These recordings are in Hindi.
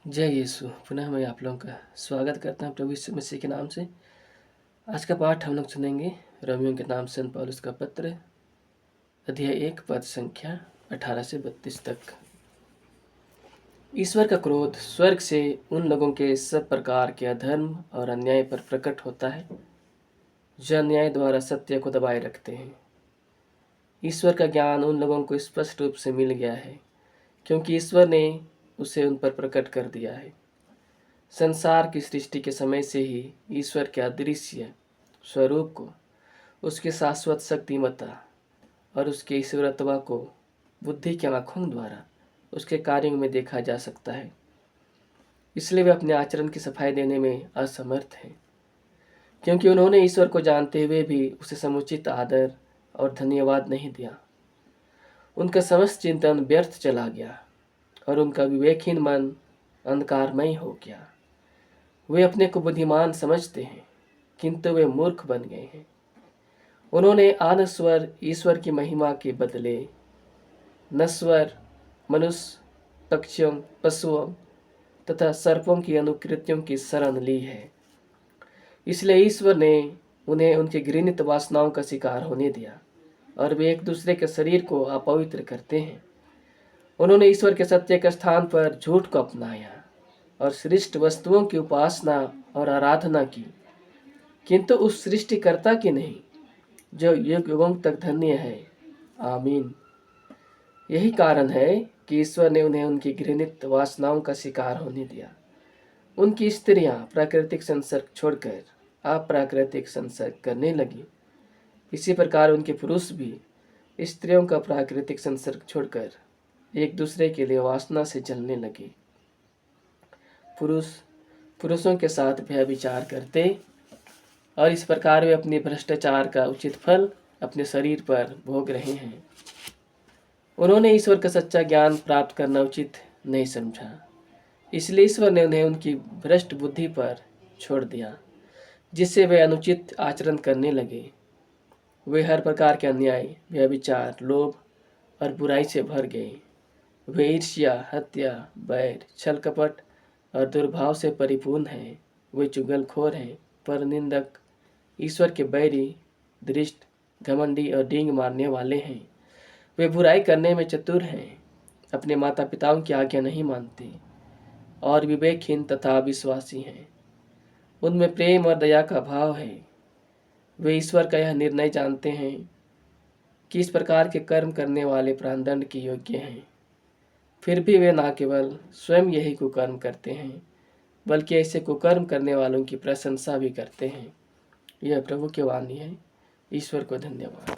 जय यीशु। पुनः मैं आप लोगों का स्वागत करता हूँ प्रभु यीशु मसीह के नाम से। आज का पाठ हम लोग सुनेंगे रोमियो के नाम संत पौलुस का पत्र, अध्याय 1 पद संख्या 18 से 32 तक। ईश्वर का क्रोध स्वर्ग से उन लोगों के सब प्रकार के अधर्म और अन्याय पर प्रकट होता है जो अन्याय द्वारा सत्य को दबाए रखते हैं। ईश्वर का ज्ञान उन लोगों को स्पष्ट रूप से मिल गया है क्योंकि ईश्वर ने उसे उन पर प्रकट कर दिया है। संसार की सृष्टि के समय से ही ईश्वर के अदृश्य स्वरूप को, उसकी शाश्वत शक्तिमत्ता और उसके ईश्वरत्व को बुद्धि के आँखों द्वारा उसके कार्यों में देखा जा सकता है। इसलिए वे अपने आचरण की सफाई देने में असमर्थ हैं, क्योंकि उन्होंने ईश्वर को जानते हुए भी उसे समुचित आदर और धन्यवाद नहीं दिया। उनका समस्त चिंतन व्यर्थ चला गया और उनका विवेकहीन मन अंधकारमय हो गया। वे अपने को बुद्धिमान समझते हैं, किंतु वे मूर्ख बन गए हैं। उन्होंने अनश्वर ईश्वर की महिमा के बदले नश्वर मनुष्य, पक्षियों, पशुओं तथा सर्पों की अनुकृतियों की शरण ली है। इसलिए ईश्वर ने उन्हें उनकी घृणित वासनाओं का शिकार होने दिया और वे एक दूसरे के शरीर को अपवित्र करते हैं। उन्होंने ईश्वर के सत्य के स्थान पर झूठ को अपनाया और सृष्ट वस्तुओं की उपासना और आराधना की, किंतु उस सृष्टिकर्ता की नहीं जो युग युगों तक धन्य है। आमीन। यही कारण है कि ईश्वर ने उन्हें उनकी घृणित वासनाओं का शिकार होने दिया। उनकी स्त्रियां प्राकृतिक संसर्ग छोड़कर अप्राकृतिक संसर्ग करने लगी। इसी प्रकार उनके पुरुष भी स्त्रियों का प्राकृतिक संसर्ग छोड़कर एक दूसरे के लिए वासना से जलने लगे। पुरुष पुरुषों के साथ व्यभिचार करते और इस प्रकार वे अपने भ्रष्टाचार का उचित फल अपने शरीर पर भोग रहे हैं। उन्होंने ईश्वर का सच्चा ज्ञान प्राप्त करना उचित नहीं समझा, इसलिए ईश्वर ने उन्हें उनकी भ्रष्ट बुद्धि पर छोड़ दिया, जिससे वे अनुचित आचरण करने लगे। वे हर प्रकार के अन्याय, व्यभिचार, लोभ और बुराई से भर गए। वे ईर्ष्या, हत्या, बैर, छल कपट और दुर्भाव से परिपूर्ण हैं। वे चुगलखोर हैं, परनिंदक, ईश्वर के बैरी, दृष्ट, घमंडी और डींग मारने वाले हैं। वे बुराई करने में चतुर हैं, अपने माता पिताओं की आज्ञा नहीं मानते और विवेकहीन तथा अविश्वासी हैं। उनमें प्रेम और दया का भाव है। वे ईश्वर का यह निर्णय जानते हैं कि इस प्रकार के कर्म करने वाले प्राणदंड के योग्य हैं। फिर भी वे न केवल स्वयं यही कुकर्म करते हैं, बल्कि ऐसे कुकर्म करने वालों की प्रशंसा भी करते हैं। यह प्रभु की वाणी है। ईश्वर को धन्यवाद।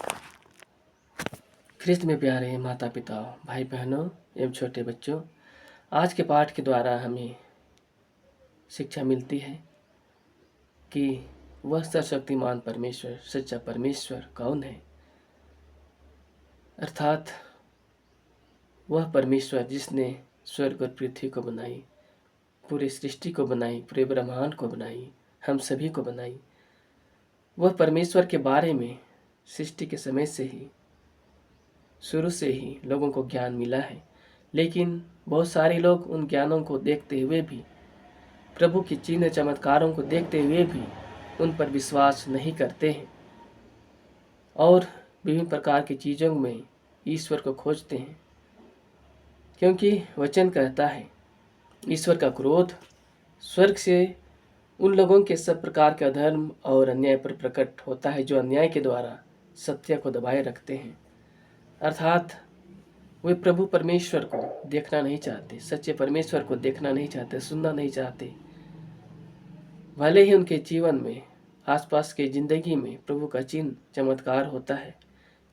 ख्रिस्त में प्यारे माता पिता, भाई बहनों एवं छोटे बच्चों, आज के पाठ के द्वारा हमें शिक्षा मिलती है कि वह सर्वशक्तिमान परमेश्वर, सच्चा परमेश्वर कौन है। अर्थात वह परमेश्वर जिसने स्वर्ग और पृथ्वी को बनाई, पूरी सृष्टि को बनाई, पूरे ब्रह्मांड को बनाई, हम सभी को बनाई। वह परमेश्वर के बारे में सृष्टि के समय से ही, शुरू से ही लोगों को ज्ञान मिला है, लेकिन बहुत सारे लोग उन ज्ञानों को देखते हुए भी, प्रभु की चिन्ह चमत्कारों को देखते हुए भी उन पर विश्वास नहीं करते हैं और विभिन्न प्रकार की चीज़ों में ईश्वर को खोजते हैं। क्योंकि वचन कहता है, ईश्वर का क्रोध स्वर्ग से उन लोगों के सब प्रकार के अधर्म और अन्याय पर प्रकट होता है जो अन्याय के द्वारा सत्य को दबाए रखते हैं। अर्थात वे प्रभु परमेश्वर को देखना नहीं चाहते, सच्चे परमेश्वर को देखना नहीं चाहते, सुनना नहीं चाहते। भले ही उनके जीवन में, आसपास के ज़िंदगी में प्रभु का चिन्ह चमत्कार होता है,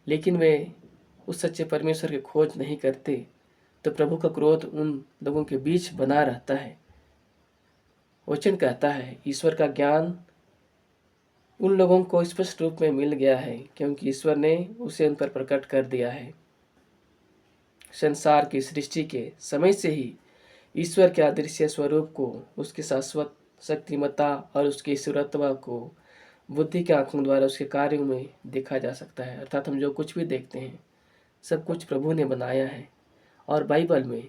लेकिन वे उस सच्चे परमेश्वर की खोज नहीं करते, तो प्रभु का क्रोध उन लोगों के बीच बना रहता है। वचन कहता है, ईश्वर का ज्ञान उन लोगों को स्पष्ट रूप में मिल गया है क्योंकि ईश्वर ने उसे उन पर प्रकट कर दिया है। संसार की सृष्टि के समय से ही ईश्वर के अदृश्य स्वरूप को, उसकी शाश्वत शक्तिमत्ता और उसके ईश्वरत्व को बुद्धि के आँखों द्वारा उसके कार्यों में देखा जा सकता है। अर्थात हम जो कुछ भी देखते हैं सब कुछ प्रभु ने बनाया है और बाइबल में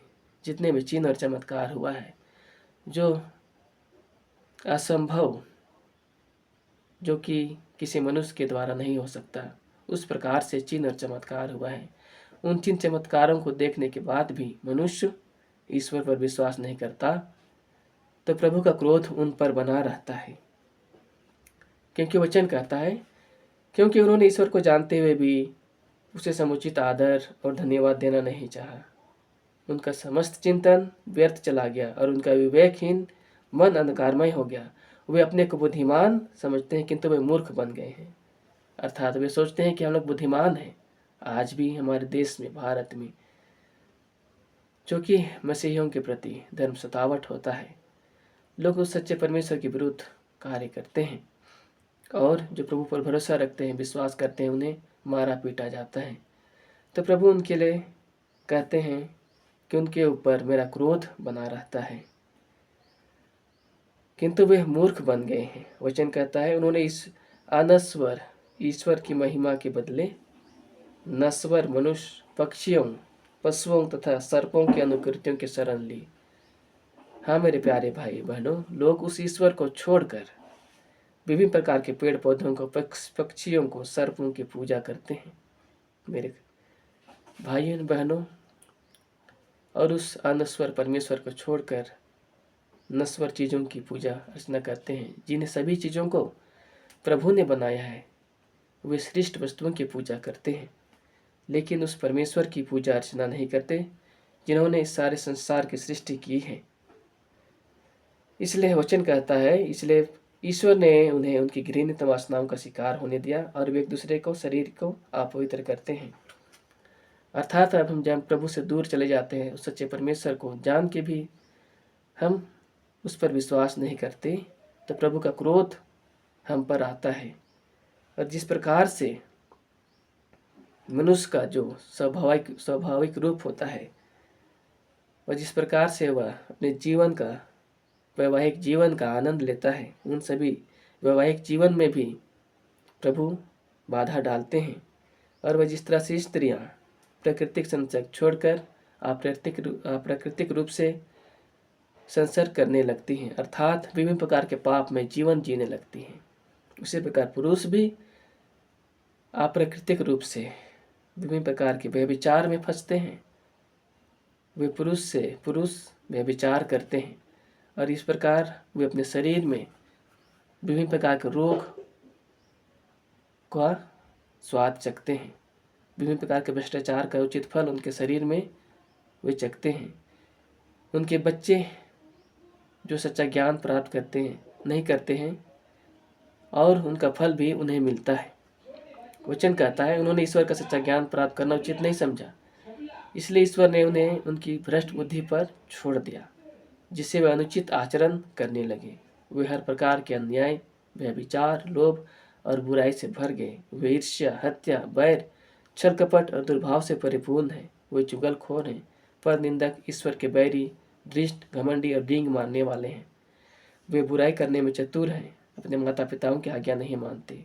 जितने भी चिन्ह और चमत्कार हुआ है जो असंभव, जो कि किसी मनुष्य के द्वारा नहीं हो सकता, उस प्रकार से चिन्ह और चमत्कार हुआ है। उन चिन्ह चमत्कारों को देखने के बाद भी मनुष्य ईश्वर पर विश्वास नहीं करता, तो प्रभु का क्रोध उन पर बना रहता है। क्योंकि वचन कहता है, क्योंकि उन्होंने ईश्वर को जानते हुए भी उसे समुचित आदर और धन्यवाद देना नहीं चाहा। उनका समस्त चिंतन व्यर्थ चला गया और उनका विवेकहीन मन अंधकारमय हो गया। वे अपने को बुद्धिमान समझते हैं, किंतु वे मूर्ख बन गए हैं। अर्थात वे सोचते हैं कि हम लोग बुद्धिमान हैं। आज भी हमारे देश में, भारत में, जो कि मसीहियों के प्रति धर्म सतावट होता है, लोग उस सच्चे परमेश्वर के विरुद्ध कार्य करते हैं और जो प्रभु पर भरोसा रखते हैं, विश्वास करते हैं, उन्हें मारा पीटा जाता है। तो प्रभु उनके लिए कहते हैं कि उनके ऊपर मेरा क्रोध बना रहता है, किंतु वे मूर्ख बन गए हैं। वचन कहता है, उन्होंने इस अनश्वर ईश्वर की महिमा के बदले नश्वर मनुष्य, पक्षियों, पशुओं तथा सर्पों की अनुकृतियों की शरण ली। हाँ मेरे प्यारे भाई बहनों, लोग उस ईश्वर को छोड़कर विभिन्न प्रकार के पेड़ पौधों को, पक्षियों को, सर्पों की पूजा करते हैं मेरे भाइयों बहनों, और उस अनश्वर परमेश्वर को छोड़कर नश्वर चीज़ों की पूजा अर्चना करते हैं। जिन्हें सभी चीज़ों को प्रभु ने बनाया है, वे श्रेष्ठ वस्तुओं की पूजा करते हैं, लेकिन उस परमेश्वर की पूजा अर्चना नहीं करते जिन्होंने इस सारे संसार की सृष्टि की है। इसलिए वचन कहता है, इसलिए ईश्वर ने उन्हें उनकी घृणित वासनाओं का शिकार होने दिया और वे एक दूसरे को, शरीर को अपवित्र करते हैं। अर्थात अब हम जब प्रभु से दूर चले जाते हैं, उस सच्चे परमेश्वर को जान के भी हम उस पर विश्वास नहीं करते, तो प्रभु का क्रोध हम पर आता है। और जिस प्रकार से मनुष्य का जो स्वाभाविक रूप होता है, और जिस प्रकार से वह अपने जीवन का, वैवाहिक जीवन का आनंद लेता है, उन सभी वैवाहिक जीवन में भी प्रभु बाधा डालते हैं। और वह जिस तरह से स्त्रियाँ प्राकृतिक संसर्ग छोड़कर अप्राकृतिक रूप से संसर्ग करने लगती हैं, अर्थात विभिन्न प्रकार के पाप में जीवन जीने लगती हैं, उसी प्रकार पुरुष भी अप्राकृतिक रूप से विभिन्न प्रकार के व्यभिचार में फंसते हैं। वे पुरुष व्यभिचार करते हैं और इस प्रकार वे अपने शरीर में विभिन्न प्रकार के रोग का स्वाद चखते हैं। विभिन्न प्रकार के भ्रष्टाचार का उचित फल उनके शरीर में वे चखते हैं। उनके बच्चे जो सच्चा ज्ञान प्राप्त नहीं करते हैं और उनका फल भी उन्हें मिलता है। वचन कहता है, उन्होंने ईश्वर का सच्चा ज्ञान प्राप्त करना उचित नहीं समझा, इसलिए ईश्वर ने उन्हें उनकी भ्रष्ट बुद्धि पर छोड़ दिया, जिससे वे अनुचित आचरण करने लगे। वे हर प्रकार के अन्याय, व्यभिचार, लोभ और बुराई से भर गए। वे ईर्ष्या, हत्या, बैर, छल कपट और दुर्भाव से परिपूर्ण हैं। वे चुगलखोर हैं, पर निंदक, ईश्वर के बैरी, दृष्ट, घमंडी और डींग मारने वाले हैं। वे बुराई करने में चतुर हैं, अपने माता पिताओं की आज्ञा नहीं मानते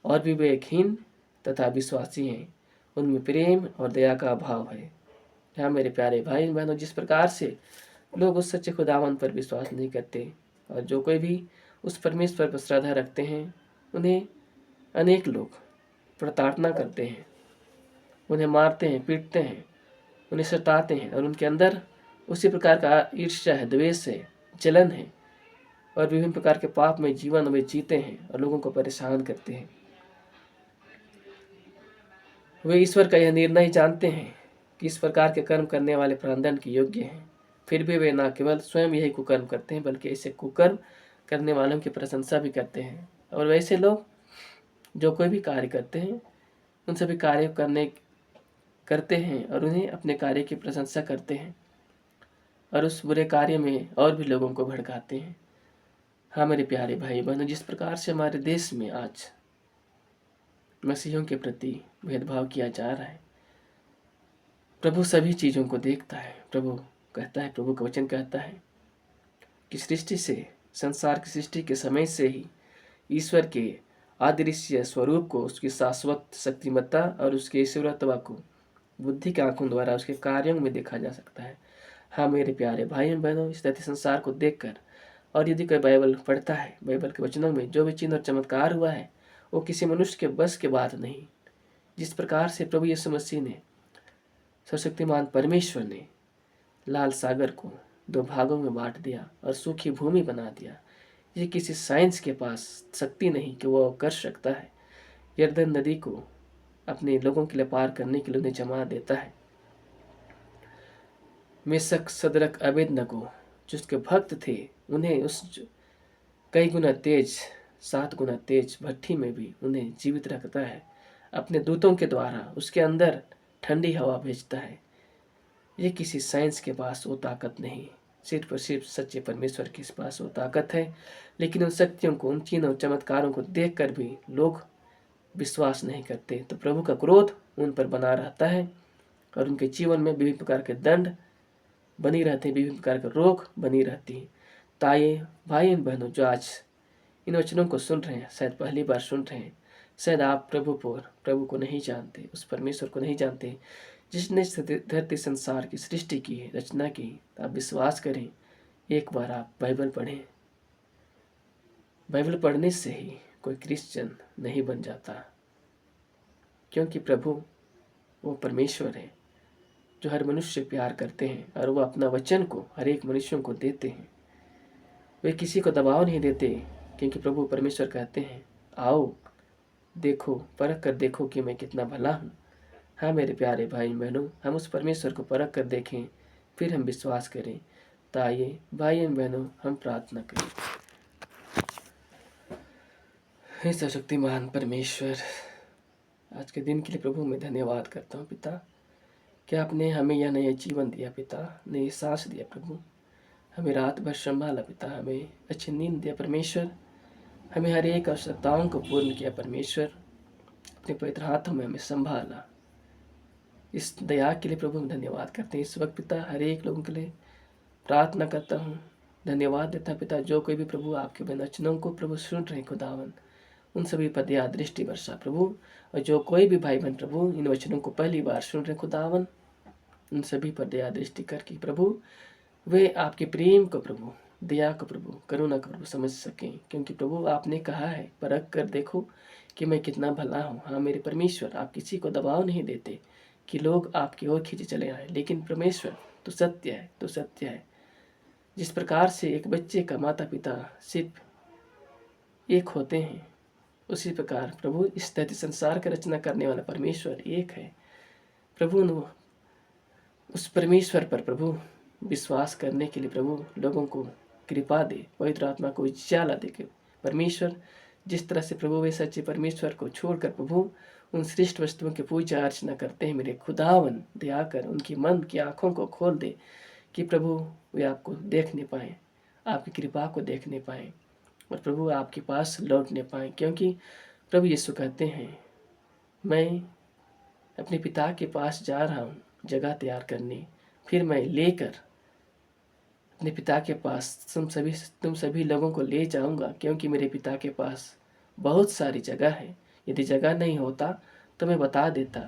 और विवेकहीन तथा विश्वासी हैं। उनमें प्रेम और दया का अभाव है। हाँ मेरे प्यारे भाई बहनों, जिस प्रकार से लोग उस सच्चे खुदावन पर विश्वास नहीं करते और जो कोई भी उस परमेश्वर पर श्रद्धा रखते हैं, उन्हें अनेक लोग प्रताड़ना करते हैं, उन्हें मारते हैं, पीटते हैं, उन्हें सताते हैं और उनके अंदर उसी प्रकार का ईर्ष्या है, द्वेष है, जलन है और विभिन्न प्रकार के पाप में जीवन वे जीते हैं और लोगों को परेशान करते हैं। वे ईश्वर का यह निर्णय जानते हैं कि इस प्रकार के कर्म करने वाले प्राणदंड के योग्य हैं, फिर भी वे न केवल स्वयं यही कुकर्म करते हैं, बल्कि ऐसे कुकर्म करने वालों की प्रशंसा भी करते हैं। और वैसे लोग जो कोई भी कार्य करते हैं, उन सभी कार्य करते हैं और उन्हें अपने कार्य की प्रशंसा करते हैं और उस बुरे कार्य में और भी लोगों को भड़काते हैं। हाँ मेरे प्यारे भाई बहनों, जिस प्रकार से हमारे देश में आज मसीहियों के प्रति भेदभाव किया जा रहा है, प्रभु सभी चीज़ों को देखता है। प्रभु का वचन कहता है कि संसार की सृष्टि के समय से ही ईश्वर के अदृश्य स्वरूप को, उसकी शाश्वत शक्तिमत्ता और उसके ईश्वरत्व को बुद्धि के आंखों द्वारा उसके कार्यों में देखा जा सकता है। हाँ मेरे प्यारे भाई बहनों, इस धरती संसार को देखकर और यदि कोई बाइबल पढ़ता है, बाइबल के वचनों में जो भी चिन्ह और चमत्कार हुआ है वो किसी मनुष्य के बस के बात नहीं। जिस प्रकार से प्रभु यीशु मसीह ने, सर्वशक्तिमान परमेश्वर ने लाल सागर को 2 भागों में बांट दिया और सूखी भूमि बना दिया, ये किसी साइंस के पास शक्ति नहीं कि वो कर सकता है। यरदन नदी को अपने लोगों के लिए पार करने के लिए उन्हें जमा देता है। मेशक सदरक अबेदनगो जो उसके भक्त थे, उन्हें उस कई गुना तेज 7 गुना तेज भट्ठी में भी उन्हें जीवित रखता है। अपने दूतों के द्वारा उसके अंदर ठंडी हवा भेजता है। ये किसी साइंस के पास वो ताकत नहीं, सिर्फ और सिर्फ सच्चे परमेश्वर के पास वो ताकत है। लेकिन उन शक्तियों को, उन चिन्हों चमत्कारों को देखकर भी लोग विश्वास नहीं करते, तो प्रभु का क्रोध उन पर बना रहता है और उनके जीवन में विभिन्न प्रकार के दंड बनी रहते हैं, विभिन्न प्रकार के रोग बनी रहती है। ताई भाई बहनों जो आज इन वचनों को सुन रहे हैं, शायद पहली बार सुन रहे हैं, शायद आप प्रभु को नहीं जानते, उस परमेश्वर को नहीं जानते जिसने धरती संसार की सृष्टि की है, रचना की। तो आप विश्वास करें, एक बार आप बाइबल पढ़ें। बाइबल पढ़ने से ही कोई क्रिश्चियन नहीं बन जाता, क्योंकि प्रभु वो परमेश्वर है जो हर मनुष्य से प्यार करते हैं और वो अपना वचन को हर एक मनुष्यों को देते हैं। वे किसी को दबाव नहीं देते, क्योंकि प्रभु परमेश्वर कहते हैं, आओ देखो, परख कर देखो कि मैं कितना भला हूँ। हाँ मेरे प्यारे भाई बहनों, हम उस परमेश्वर को परख कर देखें, फिर हम विश्वास करें। तो आइए भाई बहनों, हम प्रार्थना करें। हे सर्वशक्तिमान परमेश्वर, आज के दिन के लिए प्रभु मैं धन्यवाद करता हूँ पिता, कि आपने हमें यह नया जीवन दिया पिता, नई सांस दिया प्रभु, हमें रात भर संभाला पिता, हमें अच्छी नींद दिया परमेश्वर, हमें हर एक आवश्यकताओं को पूर्ण किया परमेश्वर, अपने पवित्र हाथों में हमें संभाला। इस दया के लिए प्रभु हम धन्यवाद करते हैं। इस वक्त पिता हर एक लोगों के लिए प्रार्थना करता हूँ, धन्यवाद देता पिता, जो कोई भी प्रभु आपके वचनों को प्रभु सुन रहे खुदावन, उन सभी पर दया दृष्टि वर्षा प्रभु। और जो कोई भी भाई बहन प्रभु इन वचनों को पहली बार सुन रहे खुदावन, उन सभी पर दया दृष्टि करके प्रभु वे आपके प्रेम को प्रभु, दया को प्रभु, करुणा को प्रभु समझ सकें, क्योंकि प्रभु आपने कहा है, परख कर देखो कि मैं कितना भला हूँ। हाँ मेरे परमेश्वर, आप किसी को दबाव नहीं देते कि लोग आपकी ओर खींचे चले आए, लेकिन परमेश्वर तो सत्य है, तो सत्य है। जिस प्रकार से एक बच्चे का माता पिता सिर्फ एक होते हैं, उसी प्रकार प्रभु इस धरती संसार का रचना करने वाला परमेश्वर एक है प्रभु। उस परमेश्वर पर प्रभु विश्वास करने के लिए प्रभु लोगों को कृपा दे, पवित्र आत्मा को उजाला दे के परमेश्वर, जिस तरह से प्रभु वे सच्चे परमेश्वर को छोड़कर प्रभु उन श्रेष्ठ वस्तुओं की पूजा अर्चना करते हैं, मेरे खुदावन दया कर उनकी मन की आंखों को खोल दे कि प्रभु वे आपको देखने पाएँ, आपकी कृपा को देखने पाएँ और प्रभु आपके पास लौटने पाएँ। क्योंकि प्रभु यीशु कहते हैं, मैं अपने पिता के पास जा रहा हूँ जगह तैयार करने, फिर मैं लेकर अपने पिता के पास तुम सभी लोगों को ले जाऊंगा, क्योंकि मेरे पिता के पास बहुत सारी जगह है। यदि जगह नहीं होता तो मैं बता देता,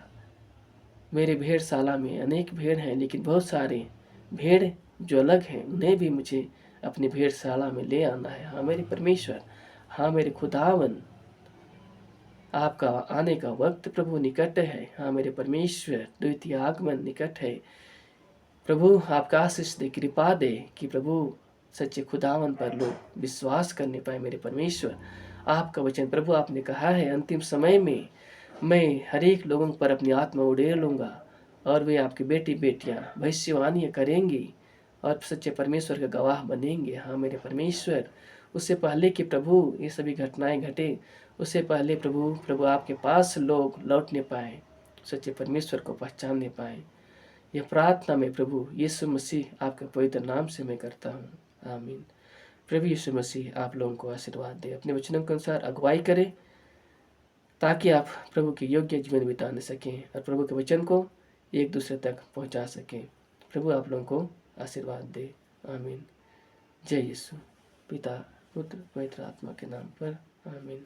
मेरे भेड़शाला में अनेक भेड़ हैं, लेकिन बहुत सारे भेड़ जो अलग हैं उन्हें भी मुझे अपनी भेड़शाला में ले आना है। हाँ मेरे परमेश्वर, हाँ मेरे खुदावन, आपका आने का वक्त प्रभु निकट है। हाँ मेरे परमेश्वर, द्वितीय आगमन निकट है प्रभु। आपका आशीष दे, कृपा दे कि प्रभु सच्चे खुदावन पर लोग विश्वास करने पाए। मेरे परमेश्वर, आपका वचन प्रभु, आपने कहा है अंतिम समय में मैं हर एक लोगों पर अपनी आत्मा उड़ेल लूँगा और वे आपकी बेटी बेटियाँ भविष्यवाणी करेंगी और सच्चे परमेश्वर का गवाह बनेंगे। हाँ मेरे परमेश्वर, उससे पहले कि प्रभु ये सभी घटनाएं घटे, उससे पहले प्रभु आपके पास लोग लौटने पाए, सच्चे परमेश्वर को पहचानने पाए। यह प्रार्थना में प्रभु यीशु मसीह आपके पवित्र नाम से मैं करता हूँ, आमीन। प्रभु यीशु मसीह आप लोगों को आशीर्वाद दे, अपने वचनों के अनुसार अगुवाई करें, ताकि आप प्रभु के योग्य जीवन बिताने सकें और प्रभु के वचन को एक दूसरे तक पहुंचा सकें। प्रभु आप लोगों को आशीर्वाद दे, आमीन। जय यीशु। पिता, पुत्र, पवित्र आत्मा के नाम पर, आमीन।